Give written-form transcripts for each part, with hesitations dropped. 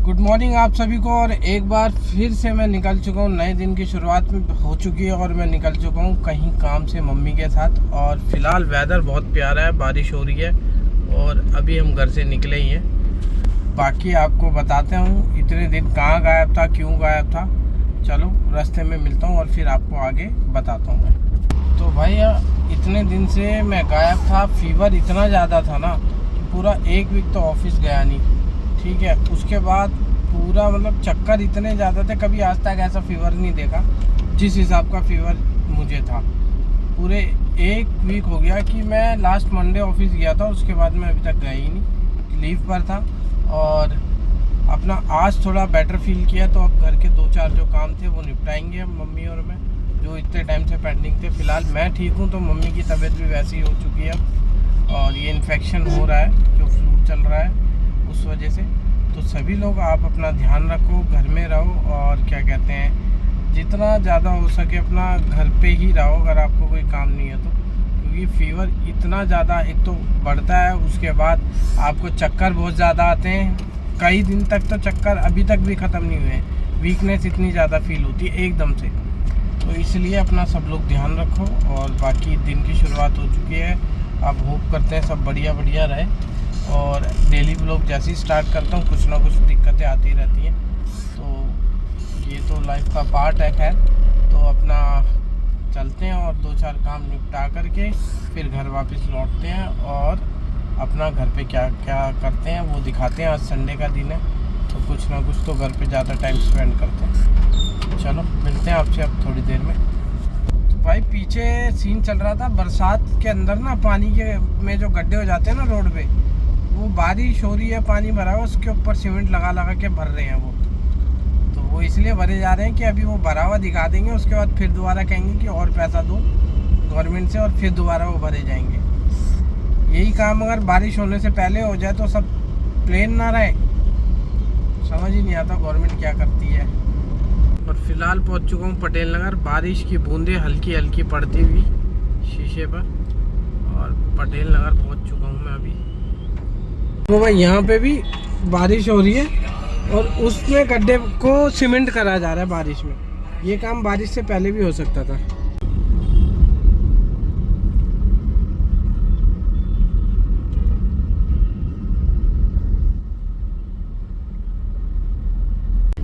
Good morning आप सभी को। और एक बार फिर से मैं निकल चुका हूँ, नए दिन की शुरुआत में हो चुकी है और मैं निकल चुका हूँ कहीं काम से मम्मी के साथ। और फिलहाल वेदर बहुत प्यारा है, बारिश हो रही है और अभी हम घर से निकले ही हैं। बाकी आपको बताते हूँ इतने दिन कहाँ गायब था, क्यों गायब था। चलो रास्ते में मिलता हूँ और फिर आपको आगे बताता हूँ मैं। तो भैया इतने दिन से मैं गायब था, फीवर इतना ज़्यादा था ना कि पूरा एक वीक तो ऑफिस गया नहीं। ठीक है, उसके बाद पूरा मतलब चक्कर इतने ज़्यादा थे, कभी आज तक ऐसा फीवर नहीं देखा जिस हिसाब का फीवर मुझे था। पूरे एक वीक हो गया कि मैं लास्ट मंडे ऑफिस गया था, उसके बाद मैं अभी तक गया ही नहीं, लीव पर था। और अपना आज थोड़ा बेटर फील किया तो अब घर के 2-4 जो काम थे वो निपटाएंगे मम्मी और मैं, जो इतने टाइम से पेंडिंग थे। फ़िलहाल मैं ठीक हूँ तो मम्मी की तबीयत भी वैसी ही हो चुकी है और ये इन्फेक्शन हो रहा है, जो फ्लू चल रहा है उस वजह से। तो सभी लोग आप अपना ध्यान रखो, घर में रहो और क्या कहते हैं, जितना ज़्यादा हो सके अपना घर पे ही रहो अगर आपको कोई काम नहीं है तो। क्योंकि फीवर इतना ज़्यादा एक तो बढ़ता है, उसके बाद आपको चक्कर बहुत ज़्यादा आते हैं, कई दिन तक तो चक्कर अभी तक भी ख़त्म नहीं हुए हैं। वीकनेस इतनी ज़्यादा फील होती है एकदम से। तो इसलिए अपना सब लोग ध्यान रखो। और बाकी दिन की शुरुआत हो चुकी है, अब होप करते हैं सब बढ़िया बढ़िया रहे। और डेली ब्लॉग जैसे ही स्टार्ट करता हूँ कुछ ना कुछ दिक्कतें आती रहती हैं, तो ये तो लाइफ का पार्ट है। खैर, तो अपना चलते हैं और 2-4 काम निपटा करके फिर घर वापस लौटते हैं और अपना घर पे क्या क्या करते हैं वो दिखाते हैं। आज संडे का दिन है तो कुछ ना कुछ तो घर पे ज़्यादा टाइम स्पेंड करते हैं। चलो मिलते हैं आपसे अब थोड़ी देर में। तो भाई पीछे सीन चल रहा था, बरसात के अंदर ना पानी के में जो गड्ढे हो जाते हैं ना रोड पे, वो बारिश हो रही है, पानी भरा हुआ, उसके ऊपर सीमेंट लगा लगा के भर रहे हैं वो। तो वो इसलिए भरे जा रहे हैं कि अभी वो भरा हुआ दिखा देंगे, उसके बाद फिर दोबारा कहेंगे कि और पैसा दो गवर्नमेंट से और फिर दोबारा वो भरे जाएंगे। यही काम अगर बारिश होने से पहले हो जाए तो सब प्लेन ना रहे। समझ ही नहीं आता गवर्नमेंट क्या करती है। और फिलहाल पहुंच चुका हूँ पटेल नगर, बारिश की बूंदें हल्की हल्की पड़ती हुई शीशे पर, और पटेल नगर पहुंच चुका हूँ मैं अभी। तो भाई यहाँ पे भी बारिश हो रही है और उसमें गड्ढे को सीमेंट करा जा रहा है बारिश में। ये काम बारिश से पहले भी हो सकता था।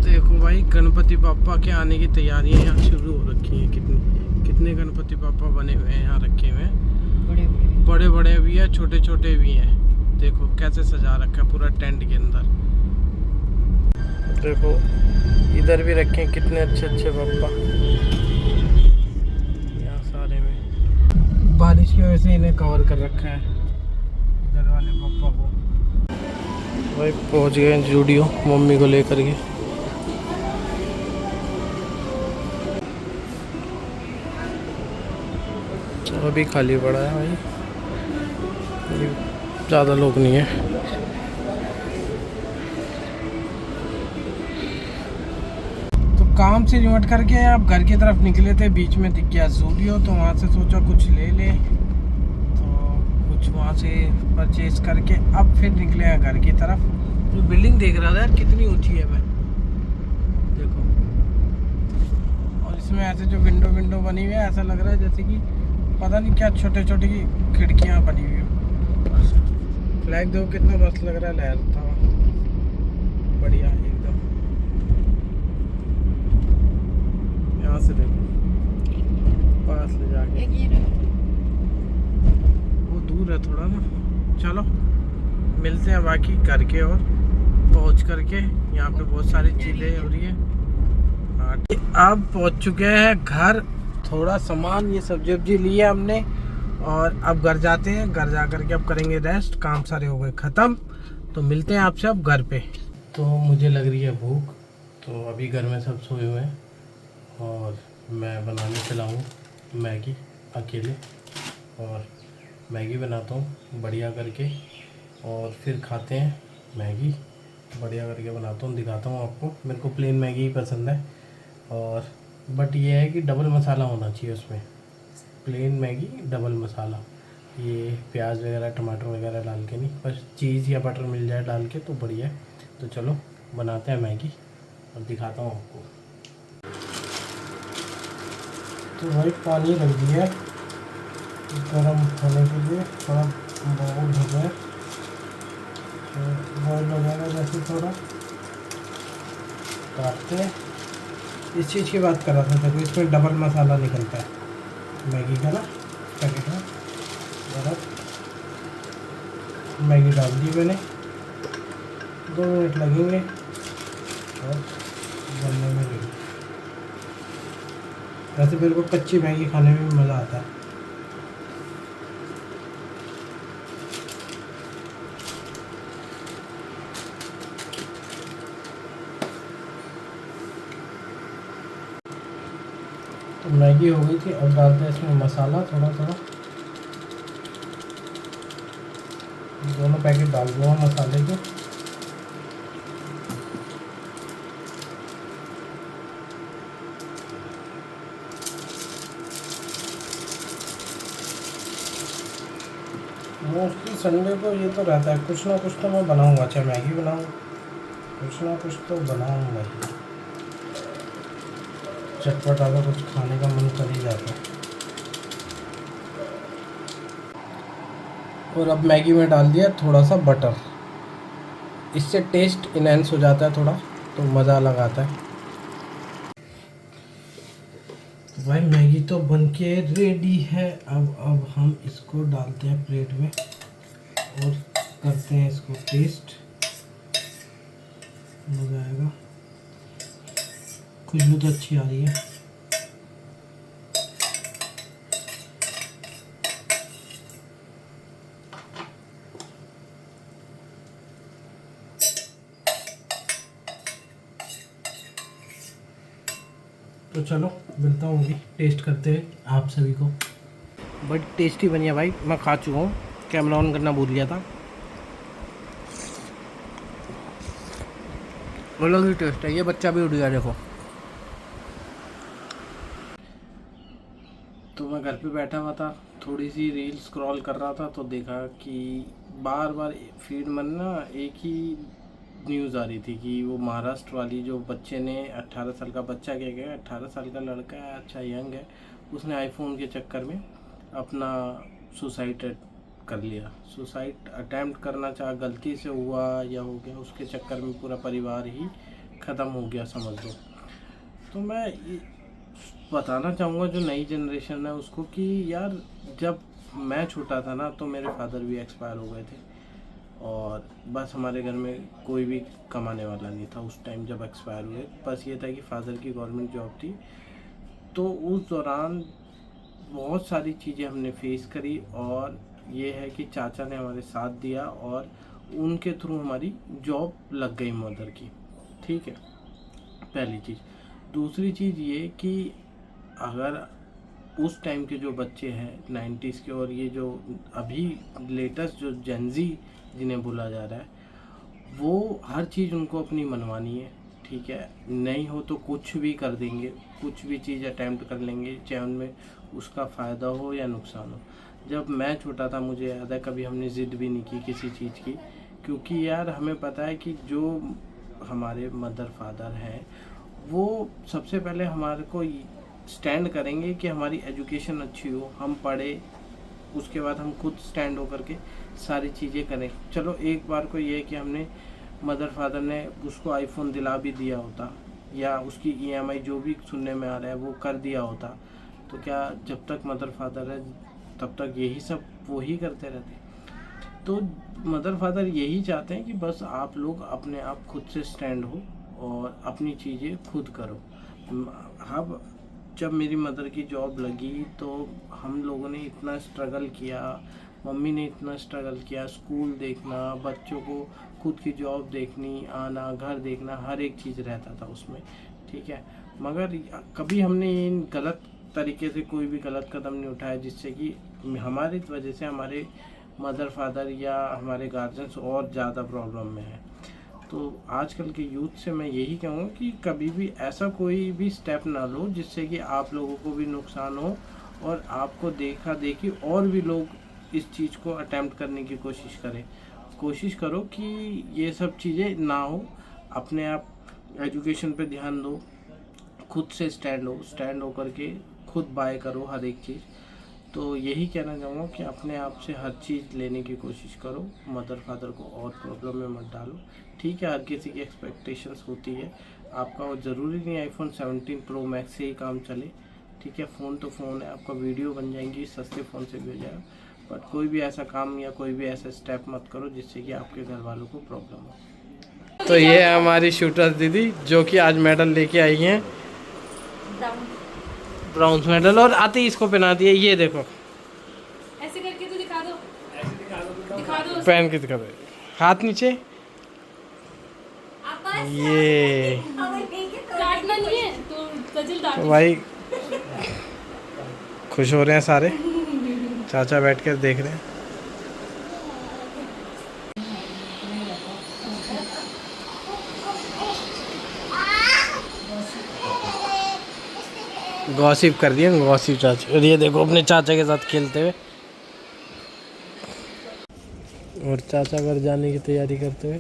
देखो भाई, गणपति बापा के आने की तैयारियां यहाँ शुरू हो रखी हैं। कितने कितने गणपति बापा बने हुए हैं यहाँ, रखे हुए हैं। बड़े बड़े भी है, छोटे छोटे भी हैं। देखो कैसे सजा रखा है पूरा टेंट के अंदर। देखो इधर भी रखे हैं कितने अच्छे अच्छे बापा, यहाँ सारे में बारिश की वजह से इन्हें कवर कर रखा है, इधर वाले पापा को। भाई पहुँच गए जूडियो मम्मी को लेकर के। अभी खाली पड़ा है भाई, ज़्यादा लोग नहीं है। तो काम से निपट करके अब घर की तरफ निकले थे, बीच में दिख गया जूडियो, तो वहाँ से सोचा कुछ ले ले, तो कुछ वहाँ से परचेज करके अब फिर निकले हैं घर की तरफ। जो बिल्डिंग देख रहा था यार कितनी ऊंची है, मैं देखो। और इसमें ऐसे जो विंडो विंडो बनी हुई है, ऐसा लग रहा है जैसे कि पता नहीं क्या छोटे छोटे की खिड़कियाँ बनी हुई है। फ्लैग देखो कितना मस्त लग रहा है, लहरता हुआ बढ़िया एकदम। यहाँ से देखो पास ले जाके, वो दूर है थोड़ा ना। चलो मिलते हैं बाकी घर के और पहुँच करके। यहाँ पे बहुत सारी चीज़ें हो रही है। हाँ अब पहुँच चुके हैं घर, थोड़ा सामान ये सब्जी वब्जी लिए हमने और अब घर जाते हैं। घर जा करके अब करेंगे रेस्ट, काम सारे हो गए ख़त्म। तो मिलते हैं आपसे अब घर पे। तो मुझे लग रही है भूख, तो अभी घर में सब सोए हुए हैं और मैं बनाने चला हूँ मैगी अकेले। और मैगी बनाता हूँ बढ़िया करके और फिर खाते हैं मैगी। बढ़िया करके बनाता हूँ, दिखाता हूँ आपको। मेरे को प्लेन मैगी ही पसंद है, और बट ये है कि डबल मसाला होना चाहिए उसमें। प्लेन मैगी डबल मसाला, ये प्याज वगैरह टमाटर वगैरह डाल के नहीं, बस चीज़ या बटर मिल जाए डाल के तो बढ़िया है। तो चलो बनाते हैं मैगी और दिखाता हूँ आपको। तो भाई पानी रख दिया गर्म होने के लिए, थोड़ा बॉयल हो जाए, तो बॉयल हो जाएगा जैसे थोड़ा काटते हैं। इस चीज़ की बात कर रहा था, देखो इसमें डबल मसाला निकलता है मैगी का ना, पैकेट में बर्फ। मैगी डाल दी मैंने, 2 मिनट लगेंगे और बनने में लगी। वैसे मेरे को कच्ची मैगी खाने में भी मज़ा आता है। तो मैगी हो गई थी, अब डालते हैं इसमें मसाला थोड़ा थोड़ा। दोनों पैकेट डाल दूँगा मसाले के। मोस्टली संडे को ये तो रहता है, कुछ ना कुछ तो मैं बनाऊँगा, चाहे मैगी बनाऊँ, कुछ ना कुछ तो बनाऊँगा ही। चटपटा तो कुछ खाने का मन कर ही जाता है। और अब मैगी में डाल दिया थोड़ा सा बटर, इससे टेस्ट इनहेंस हो जाता है थोड़ा, तो मज़ा अलग आता है। तो भाई मैगी तो बनके रेडी है। अब हम इसको डालते हैं प्लेट में और करते हैं इसको टेस्ट। मज़ा आएगा, खुशबू तो अच्छी आ रही है। तो चलो मिलता हूँ अभी टेस्ट करते हैं आप सभी को। बड़ी टेस्टी बनी है भाई, मैं खा चुका हूँ, कैमरा ऑन करना भूल गया था। अलग ही टेस्ट है, ये बच्चा भी उड़ गया देखो। तो मैं घर पे बैठा हुआ था, थोड़ी सी रील स्क्रॉल कर रहा था, तो देखा कि बार बार फीड में ना एक ही न्यूज़ आ रही थी कि वो महाराष्ट्र वाली जो बच्चे ने 18 साल का बच्चा, क्या गया 18 साल का लड़का है, अच्छा यंग है, उसने आईफोन के चक्कर में अपना सुसाइड कर लिया। सुसाइड अटैम्प्ट करना चाहा, गलती से हुआ या हो गया, उसके चक्कर में पूरा परिवार ही ख़त्म हो गया समझ लो। तो मैं बताना चाहूँगा जो नई जनरेशन है उसको कि यार जब मैं छोटा था ना तो मेरे फादर भी एक्सपायर हो गए थे, और बस हमारे घर में कोई भी कमाने वाला नहीं था उस टाइम जब एक्सपायर हुए। बस ये था कि फादर की गवर्नमेंट जॉब थी। तो उस दौरान बहुत सारी चीज़ें हमने फेस करी, और ये है कि चाचा ने हमारे साथ दिया और उनके थ्रू हमारी जॉब लग गई मदर की। ठीक है, पहली चीज़। दूसरी चीज़ ये कि अगर उस टाइम के जो बच्चे हैं 90s के, और ये जो अभी लेटेस्ट जो जेनजी जिन्हें बोला जा रहा है, वो हर चीज़ उनको अपनी मनवानी है। ठीक है, नहीं हो तो कुछ भी कर देंगे, कुछ भी चीज़ अटैम्प्ट कर लेंगे, चाहे उनमें उसका फ़ायदा हो या नुकसान हो। जब मैं छोटा था मुझे याद है कभी हमने ज़िद भी नहीं की किसी चीज़ की, क्योंकि यार हमें पता है कि जो हमारे मदर फादर हैं वो सबसे पहले हमारे को स्टैंड करेंगे कि हमारी एजुकेशन अच्छी हो, हम पढ़े, उसके बाद हम खुद स्टैंड होकर के सारी चीज़ें करें। चलो एक बार को ये है कि हमने मदर फादर ने उसको आईफोन दिला भी दिया होता, या उसकी ईएमआई जो भी सुनने में आ रहा है वो कर दिया होता, तो क्या जब तक मदर फादर है तब तक यही सब वो ही करते रहते। तो मदर फादर यही चाहते हैं कि बस आप लोग अपने आप खुद से स्टैंड हो और अपनी चीज़ें खुद करो। अब जब मेरी मदर की जॉब लगी तो हम लोगों ने इतना स्ट्रगल किया, मम्मी ने इतना स्ट्रगल किया, स्कूल देखना, बच्चों को खुद की जॉब देखनी, आना, घर देखना, हर एक चीज़ रहता था उसमें। ठीक है, मगर कभी हमने इन गलत तरीके से कोई भी गलत कदम नहीं उठाया जिससे कि हमारी वजह से हमारे मदर फादर या हमारे गार्जियंस और ज़्यादा प्रॉब्लम में है। तो आजकल के यूथ से मैं यही कहूँगा कि कभी भी ऐसा कोई भी स्टेप ना लो जिससे कि आप लोगों को भी नुकसान हो और आपको देखा देखी और भी लोग इस चीज़ को अटेम्प्ट करने की कोशिश करें। कोशिश करो कि ये सब चीज़ें ना हो। अपने आप एजुकेशन पे ध्यान दो, खुद से स्टैंड हो करके खुद बाय करो हर एक चीज़। तो यही कहना चाहूँगा कि अपने आप से हर चीज़ लेने की कोशिश करो, मदर फादर को और प्रॉब्लम में मत डालो। ठीक है, हर किसी की एक्सपेक्टेशंस होती है, आपका वो ज़रूरी नहीं आईफोन 17 प्रो मैक्स से ही काम चले। ठीक है, फ़ोन तो फ़ोन है, आपका वीडियो बन जाएंगी सस्ते फ़ोन से भी हो जाएगा, बट कोई भी ऐसा काम या कोई भी ऐसा स्टेप मत करो जिससे कि आपके घर वालों को प्रॉब्लम हो। तो ये है हमारी शूटर दीदी जो कि आज मेडल लेके आई हैं, ब्राउन्स मेडल, और आते ही इसको पहना दिए। ये देखो ऐसे करके तो दिखा दो, दिखा दो पहन के दिखा दो, हाथ नीचे। ये काटना नहीं है तो तजिल डाल तो भाई खुश हो रहे हैं सारे, चाचा बैठ कर देख रहे हैं। गॉसिप कर दिया, गॉसिप चाचा। और ये देखो अपने चाचा के साथ खेलते हुए और चाचा घर जाने की तैयारी करते हुए।